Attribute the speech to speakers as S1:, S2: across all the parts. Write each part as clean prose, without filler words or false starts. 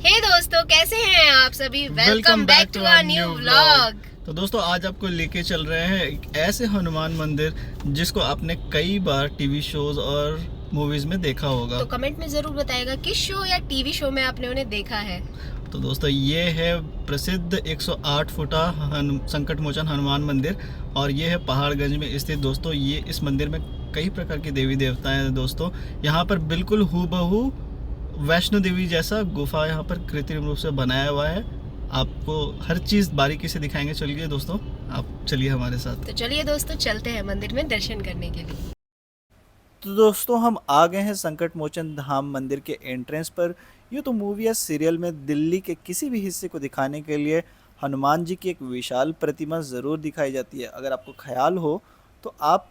S1: हे दोस्तों, कैसे हैं आप सभी। Welcome back to our new vlog.
S2: तो दोस्तों आज आपको लेके चल रहे हैं एक ऐसे हनुमान मंदिर जिसको आपने कई बार टीवी शोज और मूवीज में देखा होगा।
S1: तो कमेंट में जरूर बताइएगा किस शो या टीवी शो में आपने उन्हें देखा है।
S2: तो दोस्तों ये है प्रसिद्ध 108 फुटा संकट मोचन हनुमान मंदिर और ये है पहाड़गंज में स्थित। दोस्तों ये इस मंदिर में कई प्रकार के देवी देवता हैं। दोस्तों यहाँ पर बिल्कुल हूबहू वैष्णो देवी जैसा गुफा यहाँ पर कृत्रिम रूप से बनाया हुआ है। आपको हर चीज़ बारीकी से दिखाएंगे। चलिए दोस्तों आप चलिए हमारे साथ।
S1: तो चलिए दोस्तों चलते हैं मंदिर में दर्शन करने के लिए।
S2: तो दोस्तों हम आ गए हैं संकट मोचन धाम मंदिर के एंट्रेंस पर। ये तो मूवी या सीरियल में दिल्ली के किसी भी हिस्से को दिखाने के लिए हनुमान जी की एक विशाल प्रतिमा ज़रूर दिखाई जाती है। अगर आपको ख्याल हो तो आप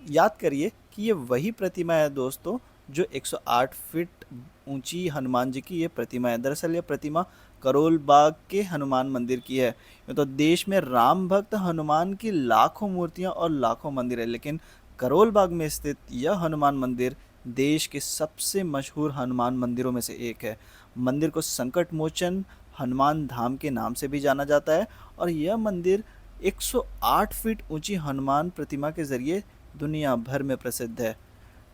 S2: याद करिए कि ये वही प्रतिमा है दोस्तों जो 108 फीट ऊंची हनुमान जी की ये प्रतिमा है। दरअसल ये प्रतिमा करोल बाग के हनुमान मंदिर की है। ये तो देश में राम भक्त हनुमान की लाखों मूर्तियां और लाखों मंदिर है, लेकिन करोल बाग में स्थित यह हनुमान मंदिर देश के सबसे मशहूर हनुमान मंदिरों में से एक है। मंदिर को संकट मोचन हनुमान धाम के नाम से भी जाना जाता है और यह मंदिर 108 फीट ऊंची हनुमान प्रतिमा के जरिए दुनिया भर में प्रसिद्ध है।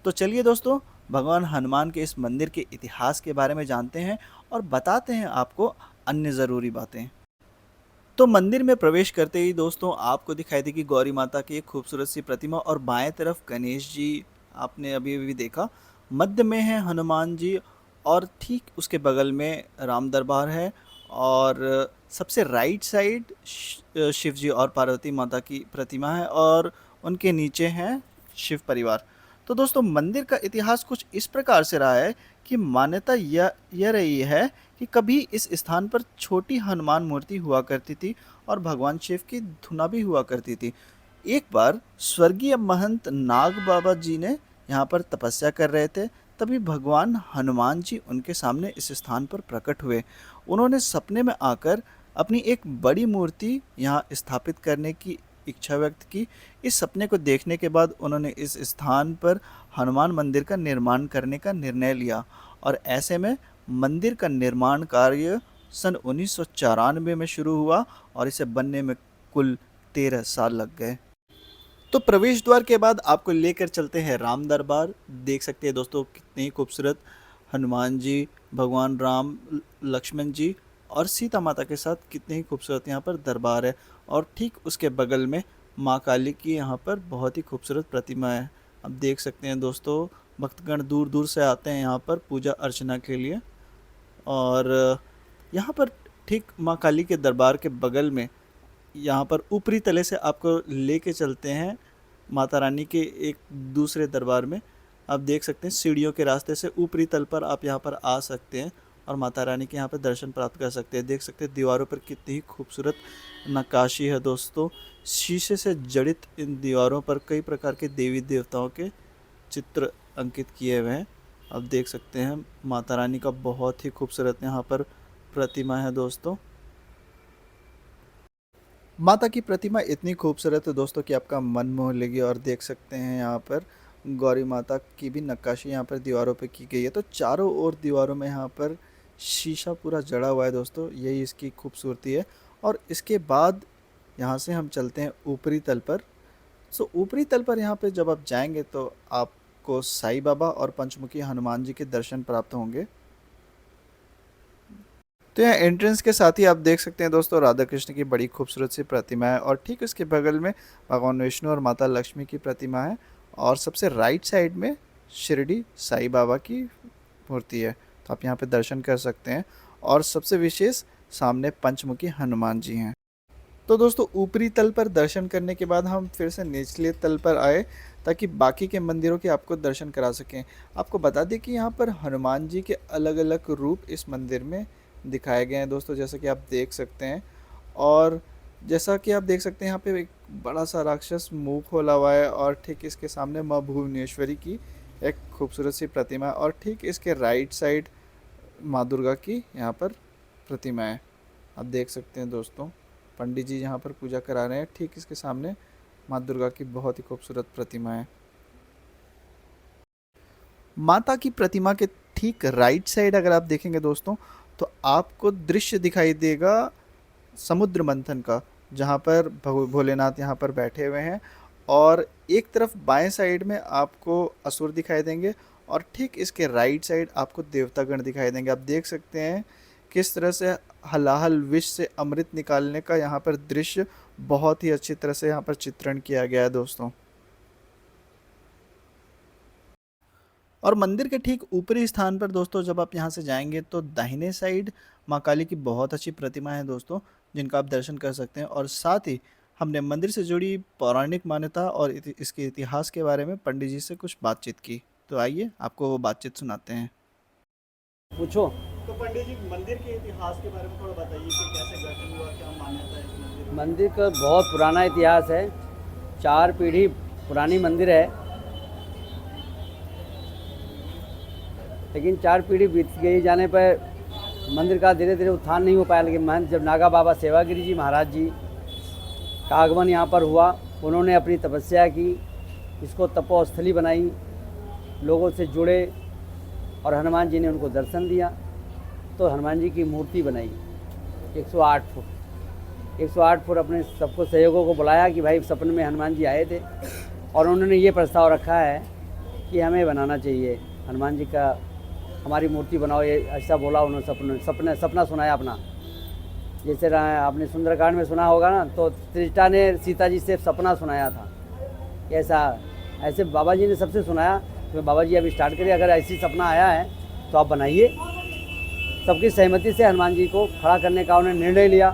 S2: तो चलिए दोस्तों भगवान हनुमान के इस मंदिर के इतिहास के बारे में जानते हैं और बताते हैं आपको अन्य ज़रूरी बातें। तो मंदिर में प्रवेश करते ही दोस्तों आपको दिखाई देगी गौरी माता की एक खूबसूरत सी प्रतिमा और बाएं तरफ गणेश जी आपने अभी अभी देखा। मध्य में है हनुमान जी और ठीक उसके बगल में राम दरबार है और सबसे राइट साइड शिव जी और पार्वती माता की प्रतिमा है और उनके नीचे हैं शिव परिवार। तो दोस्तों मंदिर का इतिहास कुछ इस प्रकार से रहा है कि मान्यता यह रही है कि कभी इस स्थान पर छोटी हनुमान मूर्ति हुआ करती थी और भगवान शिव की धुना भी हुआ करती थी। एक बार स्वर्गीय महंत नाग बाबा जी ने यहाँ पर तपस्या कर रहे थे, तभी भगवान हनुमान जी उनके सामने इस स्थान पर प्रकट हुए। उन्होंने सपने में आकर अपनी एक बड़ी मूर्ति यहाँ स्थापित करने की इच्छा व्यक्त की। इस सपने को देखने के बाद उन्होंने इस स्थान पर हनुमान मंदिर का निर्माण करने का निर्णय लिया और ऐसे में मंदिर का निर्माण कार्य सन 1994 में शुरू हुआ और इसे बनने में कुल 13 साल लग गए। तो प्रवेश द्वार के बाद आपको लेकर चलते हैं राम दरबार। देख सकते हैं दोस्तों कितनी खूबसूरत हनुमान जी, भगवान राम, लक्ष्मण जी और सीता माता के साथ कितनी ही खूबसूरत यहाँ पर दरबार है और ठीक उसके बगल में माँ काली की यहाँ पर बहुत ही खूबसूरत प्रतिमा है। आप देख सकते हैं दोस्तों भक्तगण दूर दूर से आते हैं यहाँ पर पूजा अर्चना के लिए और यहाँ पर ठीक माँ काली के दरबार के बगल में यहाँ पर ऊपरी तले से आपको लेके चलते हैं माता रानी के एक दूसरे दरबार में। आप देख सकते हैं सीढ़ियों के रास्ते से ऊपरी तल पर आप यहाँ पर आ सकते हैं और माता रानी के यहाँ पर दर्शन प्राप्त कर सकते हैं। देख सकते हैं दीवारों पर कितनी ही खूबसूरत नक्काशी है दोस्तों। शीशे से जड़ित इन दीवारों पर कई प्रकार के देवी देवताओं के चित्र अंकित किए हुए हैं। आप देख सकते हैं माता रानी का बहुत ही खूबसूरत यहाँ पर प्रतिमा है दोस्तों। माता की प्रतिमा इतनी खूबसूरत है दोस्तों कि आपका मन मोह लेगी और देख सकते हैं यहाँ पर गौरी माता की भी नक्काशी यहाँ पर दीवारों पे की गई है। तो चारों ओर दीवारों में यहाँ पर शीशा पूरा जड़ा हुआ है दोस्तों, यही इसकी खूबसूरती है। और इसके बाद यहाँ से हम चलते हैं ऊपरी तल पर। ऊपरी तल पर यहाँ पे जब आप जाएंगे तो आपको साईं बाबा और पंचमुखी हनुमान जी के दर्शन प्राप्त होंगे। तो यहाँ एंट्रेंस के साथ ही आप देख सकते हैं दोस्तों राधा कृष्ण की बड़ी खूबसूरत सी प्रतिमा है और ठीक उसके बगल में भगवान विष्णु और माता लक्ष्मी की प्रतिमा है और सबसे राइट साइड में शिरडी साईं बाबा की मूर्ति है। तो आप यहाँ पे दर्शन कर सकते हैं और सबसे विशेष सामने पंचमुखी हनुमान जी हैं। तो दोस्तों ऊपरी तल पर दर्शन करने के बाद हम फिर से निचले तल पर आए ताकि बाकी के मंदिरों के आपको दर्शन करा सकें। आपको बता दें कि यहाँ पर हनुमान जी के अलग अलग रूप इस मंदिर में दिखाए गए हैं दोस्तों, जैसा कि आप देख सकते हैं। और जैसा कि आप देख सकते हैं यहाँ पे एक बड़ा सा राक्षस मुंह खोला हुआ है और ठीक इसके सामने माँ भुवनेश्वरी की एक खूबसूरत सी प्रतिमा है और ठीक इसके राइट साइड माँ दुर्गा की यहाँ पर प्रतिमा है। आप देख सकते हैं दोस्तों पंडित जी यहाँ पर पूजा करा रहे हैं, ठीक इसके सामने माँ दुर्गा की बहुत ही खूबसूरत प्रतिमा है। माता की प्रतिमा के ठीक राइट साइड अगर आप देखेंगे दोस्तों, तो आपको दृश्य दिखाई देगा समुद्र मंथन का, जहाँ पर भोलेनाथ यहाँ पर बैठे हुए हैं। और एक तरफ बाएं साइड में आपको असुर दिखाई देंगे, और ठीक इसके राइट साइड आपको देवतागण दिखाई देंगे। आप देख सकते हैं किस तरह से हलाहल विष से अमृत निकालने का यहाँ पर दृश्य बहुत ही अच्छी तरह से यहाँ पर चित्रण किया गया है दोस्तों। और मंदिर के ठीक ऊपरी स्थान पर दोस्तों जब आप यहाँ से जाएंगे तो दाहिने साइड माँ काली की बहुत अच्छी प्रतिमा है दोस्तों, जिनका आप दर्शन कर सकते हैं। और साथ ही हमने मंदिर से जुड़ी पौराणिक मान्यता और इसके इतिहास के बारे में पंडित जी से कुछ बातचीत की। तो आइए आपको वो बातचीत सुनाते हैं।
S3: पूछो।
S2: तो पंडित जी, मंदिर के इतिहास के बारे में थोड़ा बताइए कि कैसे गठन हुआ, क्या मान्यता है इस मंदिर में?
S3: मंदिर का बहुत पुराना इतिहास है, 4 पीढ़ी पुरानी मंदिर है, लेकिन 4 पीढ़ी बीत गई जाने पर मंदिर का धीरे धीरे उत्थान नहीं हो पाया। लेकिन महंत जब नागा बाबा सेवागिरी जी महाराज जी का आगमन यहाँ पर हुआ, उन्होंने अपनी तपस्या की, इसको तपोस्थली बनाई, लोगों से जुड़े, और हनुमान जी ने उनको दर्शन दिया तो हनुमान जी की मूर्ति बनाई 108 फुट। 108 फुट अपने सबको सहयोगों को बुलाया कि भाई सपने में हनुमान जी आए थे, और उन्होंने ये प्रस्ताव रखा है कि हमें बनाना चाहिए हनुमान जी का, हमारी मूर्ति बनाओ, ये ऐसा बोला उन्होंने। सपना सुनाया अपना। जैसे आपने सुंदरकांड में सुना होगा ना, तो त्रिष्टा ने सीता जी से सपना सुनाया था। ऐसे बाबा जी ने सबसे सुनाया। तो बाबा जी अभी स्टार्ट करिए, अगर ऐसी सपना आया है तो आप बनाइए। सबकी सहमति से हनुमान जी को खड़ा करने का उन्होंने निर्णय लिया।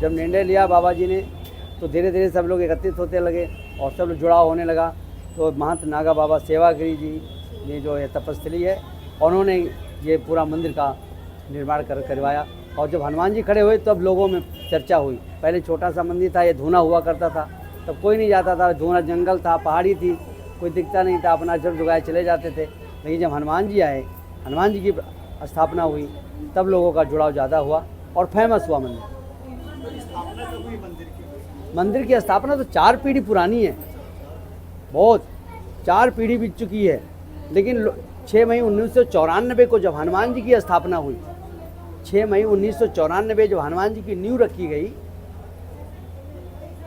S3: जब निर्णय लिया बाबा जी ने, तो धीरे धीरे सब लोग एकत्रित होते लगे और सब लोग जुड़ाव होने लगा। तो महंत नागा बाबा सेवागिरी जी ने जो ये तपस्थली है, उन्होंने ये पूरा मंदिर का निर्माण करवाया। और जब हनुमान जी खड़े हुए तब लोगों में चर्चा हुई। पहले छोटा सा मंदिर था, ये धूना हुआ करता था, तब कोई नहीं जाता था, धूना जंगल था, पहाड़ी थी, कोई दिखता नहीं था, अपना जब जुगाए चले जाते थे। लेकिन जब हनुमान जी आए, हनुमान जी की स्थापना हुई, तब लोगों का जुड़ाव ज़्यादा हुआ और फेमस हुआ मंदिर। मंदिर की स्थापना तो 4 पीढ़ी पुरानी है, बहुत 4 पीढ़ी बीत चुकी है। लेकिन 6 मई 1994 को जब हनुमान जी की स्थापना हुई, 6 मई 1994 जब हनुमान जी की नींव रखी गई,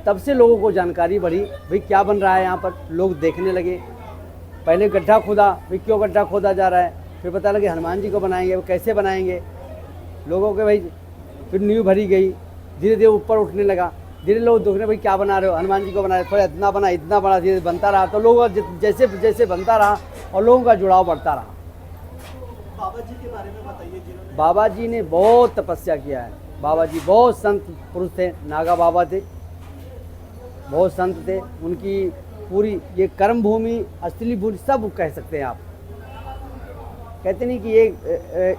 S3: तब से लोगों को जानकारी बढ़ी, भाई क्या बन रहा है यहाँ पर। लोग देखने लगे। पहले गड्ढा खोदा, भाई क्यों गड्ढा खोदा जा रहा है, फिर पता लगे हनुमान जी को बनाएंगे, वो कैसे बनाएंगे लोगों के, भाई फिर नींव भरी गई, धीरे धीरे ऊपर उठने लगा। धीरे लोग देखने, भाई क्या बना रहे हो, हनुमान जी को बना रहे, थोड़ा इतना बना, धीरे बनता रहा। तो लोग जैसे जैसे बनता रहा और लोगों का जुड़ाव बढ़ता रहा।
S2: बाबा जी के बारे में बताइए जिन्होंने।
S3: बाबा जी ने बहुत तपस्या किया है। बाबा जी बहुत संत पुरुष थे, नागा बाबा थे, बहुत संत थे। उनकी पूरी ये कर्म भूमि, असली भूमि सब कह सकते हैं आप। कहते नहीं कि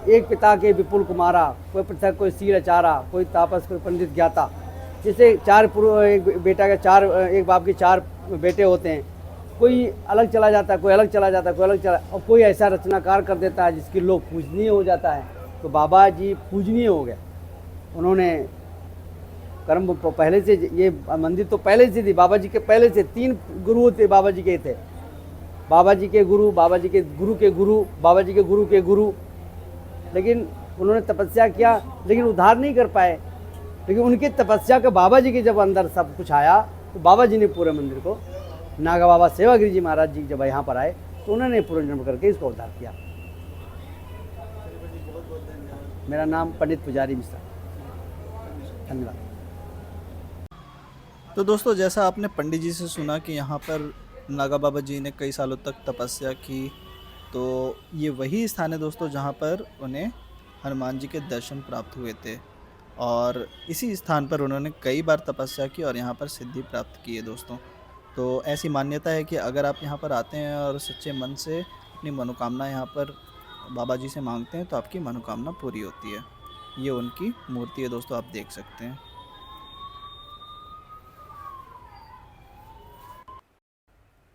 S3: एक पिता के विपुल कुमारा, कोई पृथक, कोई सीर अचारा, कोई तापस, कोई पंडित ज्ञाता। जैसे एक बेटा के 4, एक बाप के 4 बेटे होते हैं, कोई अलग चला जाता है, कोई अलग चला जाता है, कोई अलग चला, और कोई ऐसा रचनाकार कर देता है जिसके लोग पूजनीय हो जाता है। तो बाबा जी पूजनीय हो गए। उन्होंने कर्म पहले से, ये मंदिर तो पहले से थी, बाबा जी के पहले से 3 गुरु थे बाबा जी के थे। बाबा जी के गुरु, बाबा जी के गुरु के गुरु, बाबा जी के गुरु के गुरु। लेकिन उन्होंने तपस्या किया, लेकिन उद्धार नहीं कर पाए। लेकिन उनकी तपस्या का बाबा जी के जब अंदर सब कुछ आया, तो बाबा जी ने पूरे मंदिर को, नागा बाबा सेवागिरी जी महाराज जी जब यहाँ पर आए, तो उन्होंने पुनर्जन्म करके इसको उद्धार किया। मेरा नाम पंडित पुजारी मिश्रा। धन्यवाद।
S2: तो दोस्तों, जैसा आपने पंडित जी से सुना कि यहाँ पर नागा बाबा जी ने कई सालों तक तपस्या की, तो ये वही स्थान है दोस्तों जहाँ पर उन्हें हनुमान जी के दर्शन प्राप्त हुए थे। और इसी स्थान पर उन्होंने कई बार तपस्या की और यहाँ पर सिद्धि प्राप्त की है दोस्तों। तो ऐसी मान्यता है कि अगर आप यहाँ पर आते हैं और सच्चे मन से अपनी मनोकामना यहाँ पर बाबा जी से मांगते हैं, तो आपकी मनोकामना पूरी होती है। ये उनकी मूर्ति है दोस्तों, आप देख सकते हैं।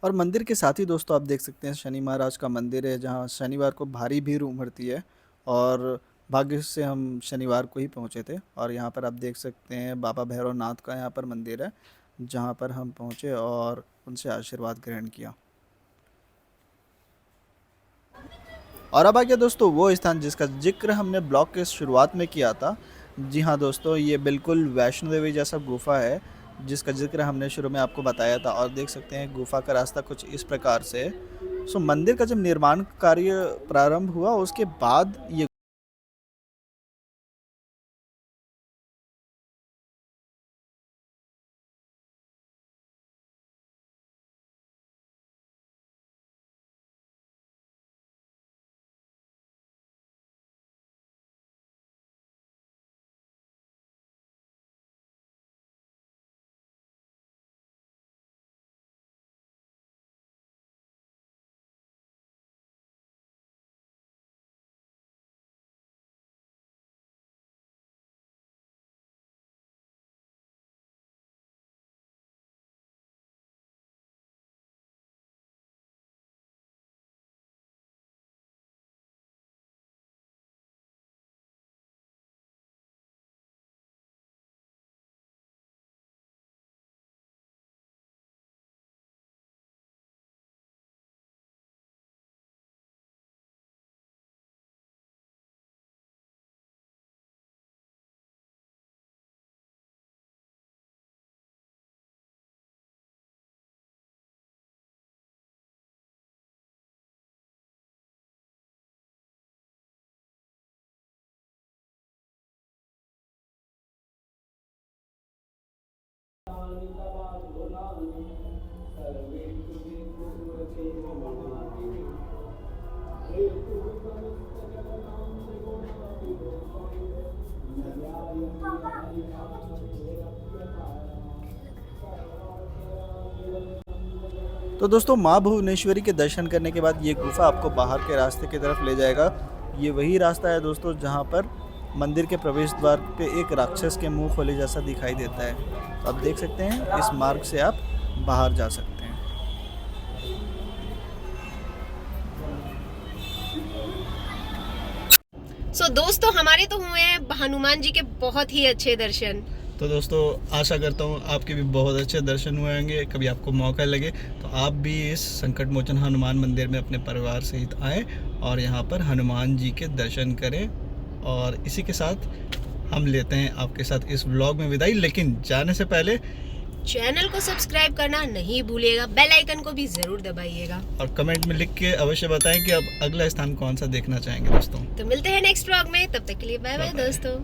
S2: और मंदिर के साथ ही दोस्तों आप देख सकते हैं शनि महाराज का मंदिर है, जहाँ शनिवार को भारी भीड़ उमड़ती है। और भाग्य से हम शनिवार को ही पहुँचे थे। और यहाँ पर आप देख सकते हैं बाबा भैरवनाथ का यहाँ पर मंदिर है, जहाँ पर हम पहुँचे और उनसे आशीर्वाद ग्रहण किया। और अब आ गया दोस्तों वो स्थान जिसका जिक्र हमने ब्लॉग के शुरुआत में किया था। जी हाँ दोस्तों, ये बिल्कुल वैष्णो देवी जैसा गुफा है जिसका जिक्र हमने शुरू में आपको बताया था। और देख सकते हैं गुफा का रास्ता कुछ इस प्रकार से है। सो मंदिर का जब निर्माण कार्य प्रारंभ हुआ उसके बाद ये तो दोस्तों माँ भुवनेश्वरी के दर्शन करने के बाद ये गुफा आपको बाहर के रास्ते की तरफ ले जाएगा। ये वही रास्ता है दोस्तों जहाँ पर मंदिर के प्रवेश द्वार पे एक राक्षस के मुंह खोले जैसा दिखाई देता है। तो आप देख सकते हैं इस मार्ग से आप बाहर जा सकते हैं।
S1: सो दोस्तों हमारे तो हुए हैं हनुमान जी के बहुत ही अच्छे दर्शन।
S2: तो दोस्तों आशा करता हूँ आपके भी बहुत अच्छे दर्शन हुए होंगे। कभी आपको मौका लगे तो आप भी इस संकट मोचन हनुमान मंदिर में अपने परिवार सहित आएँ और यहाँ पर हनुमान जी के दर्शन करें। और इसी के साथ हम लेते हैं आपके साथ इस व्लॉग में विदाई, लेकिन जाने से पहले
S1: चैनल को सब्सक्राइब करना नहीं भूलिएगा, बेल आइकन को भी जरूर दबाइएगा
S2: और कमेंट में लिख के अवश्य बताएं कि अब अगला स्थान कौन सा देखना चाहेंगे दोस्तों।
S1: तो मिलते हैं नेक्स्ट व्लॉग में, तब तक के लिए बाय बाय दोस्तों।